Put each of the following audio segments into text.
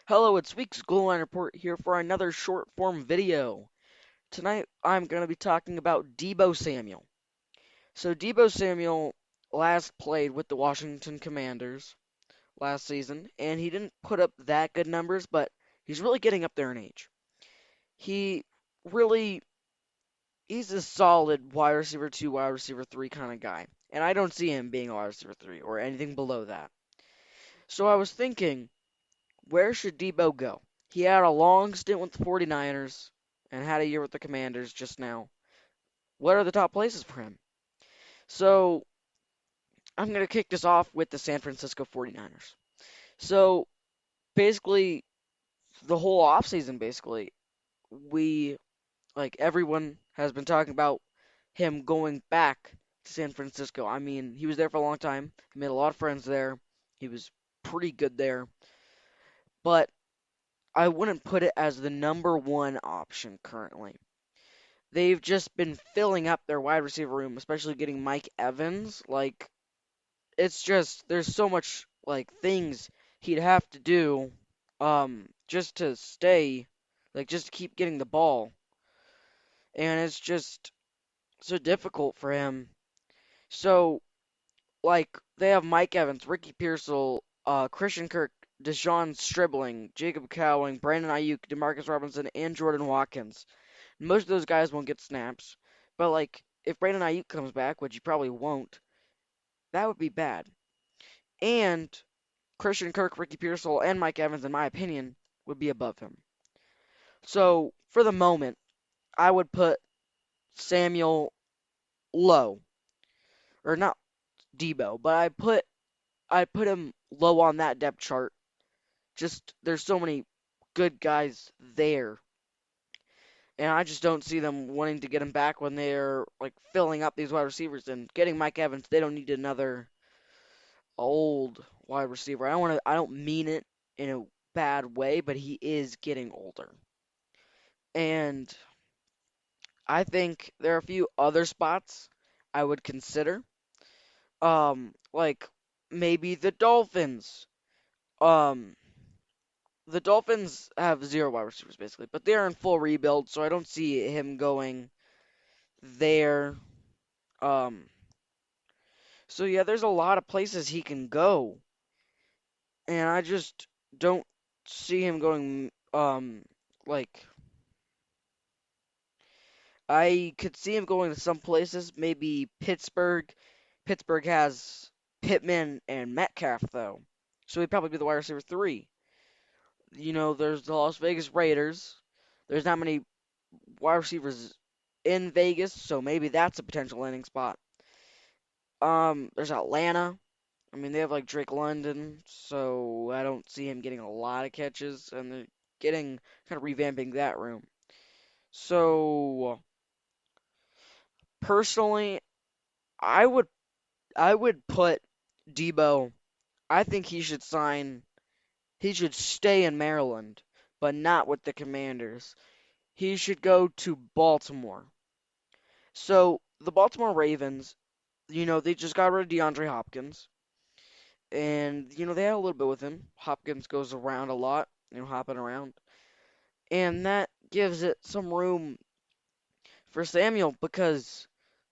Hello, it's Week's Goal Line Report here for another short form video. Tonight I'm going to be talking about Deebo Samuel. So Deebo Samuel last played with the Washington Commanders last season, and he didn't put up that good numbers, but he's really getting up there in age. He really he's a solid wide receiver 2, wide receiver 3 kind of guy. And I don't see him being a wide receiver 3 or anything below that. So I was thinking, where should Deebo go? He had a long stint with the 49ers and had a year with the Commanders just now. What are the top places for him? So, I'm going to kick this off with the San Francisco 49ers. So, basically, the whole offseason, basically, we, everyone has been talking about him going back to San Francisco. I mean, he was there for a long time. He made a lot of friends there. He was pretty good there. But I wouldn't put it as the number one option currently. They've just been filling up their wide receiver room, especially getting Mike Evans. It's just there's so much things he'd have to do just to stay, just to keep getting the ball. And it's just so difficult for him. So they have Mike Evans, Ricky Pearsall, Christian Kirk, Deshaun Stribling, Jacob Cowing, Brandon Ayuk, Demarcus Robinson, and Jordan Watkins. Most of those guys won't get snaps, but if Brandon Ayuk comes back, which he probably won't, that would be bad. And Christian Kirk, Ricky Pearsall, and Mike Evans, in my opinion, would be above him. So for the moment, I would put Samuel low, or not Deebo, but I put him low on that depth chart. Just there's so many good guys there, and I just don't see them wanting to get him back when they're filling up these wide receivers and getting Mike Evans. They don't need another old wide receiver. I don't mean it in a bad way, but he is getting older. And I think there are a few other spots I would consider. Like maybe the Dolphins. Um the Dolphins have zero wide receivers basically, but they're in full rebuild, so I don't see him going there. Um so yeah, there's a lot of places he can go, and I just don't see him going like I could see him going to some places, maybe Pittsburgh. Pittsburgh has Pittman and Metcalf though, so he'd probably be the wide receiver 3. There's the Las Vegas Raiders. There's not many wide receivers in Vegas, so maybe that's a potential landing spot. There's Atlanta. I mean, they have Drake London, so I don't see him getting a lot of catches, and they're getting kind of revamping that room. So personally, I would I would put Deebo. I think he should sign. He should stay in Maryland, but not with the Commanders. He should go to Baltimore. So the Baltimore Ravens, they just got rid of DeAndre Hopkins, and they had a little bit with him. Hopkins goes around a lot, hopping around, and that gives it some room for Samuel because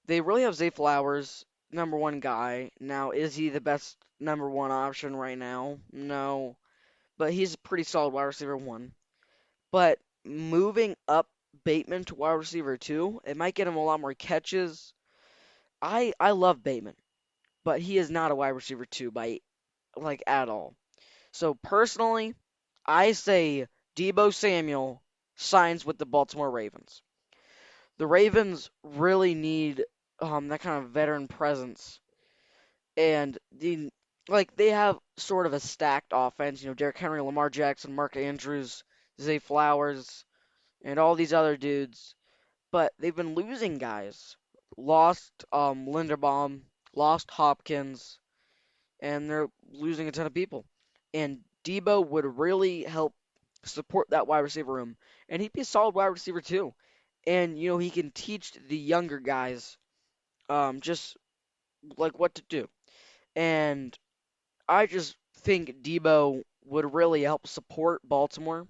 they really have Zay Flowers, number one guy. Now, is he the best number one option right now? No, but he's a pretty solid wide receiver 1. But moving up Bateman to wide receiver 2, it might get him a lot more catches. I love Bateman, but he is not a wide receiver 2 by at all. So personally, I say Deebo Samuel signs with the Baltimore Ravens. The Ravens really need that kind of veteran presence, and they have sort of a stacked offense. Derrick Henry, Lamar Jackson, Mark Andrews, Zay Flowers, and all these other dudes. But they've been losing guys. Lost Linderbaum, lost Hopkins, and they're losing a ton of people. And Deebo would really help support that wide receiver room, and he'd be a solid wide receiver too. And he can teach the younger guys just what to do. And I just think Deebo would really help support Baltimore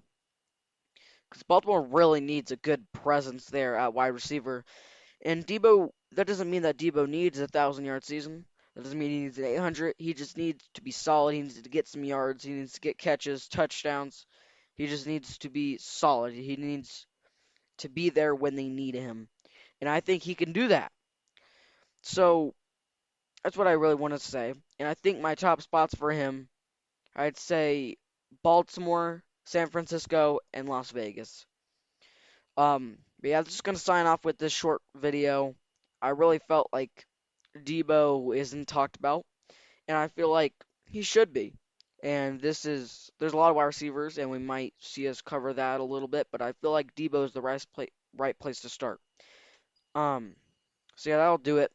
because Baltimore really needs a good presence there at wide receiver. And Deebo, that doesn't mean that Deebo needs a 1,000 yard season. That doesn't mean he needs an 800. He just needs to be solid. He needs to get some yards. He needs to get catches, touchdowns. He just needs to be solid. He needs to be there when they need him. And I think he can do that. So that's what I really want to say. And I think my top spots for him, I'd say Baltimore, San Francisco, and Las Vegas. But yeah, I'm just gonna sign off with this short video. I really felt like Deebo isn't talked about, and I feel like he should be. And there's a lot of wide receivers, and we might see us cover that a little bit, but I feel like Deebo is the right place to start. Um, so yeah, that'll do it.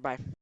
Bye.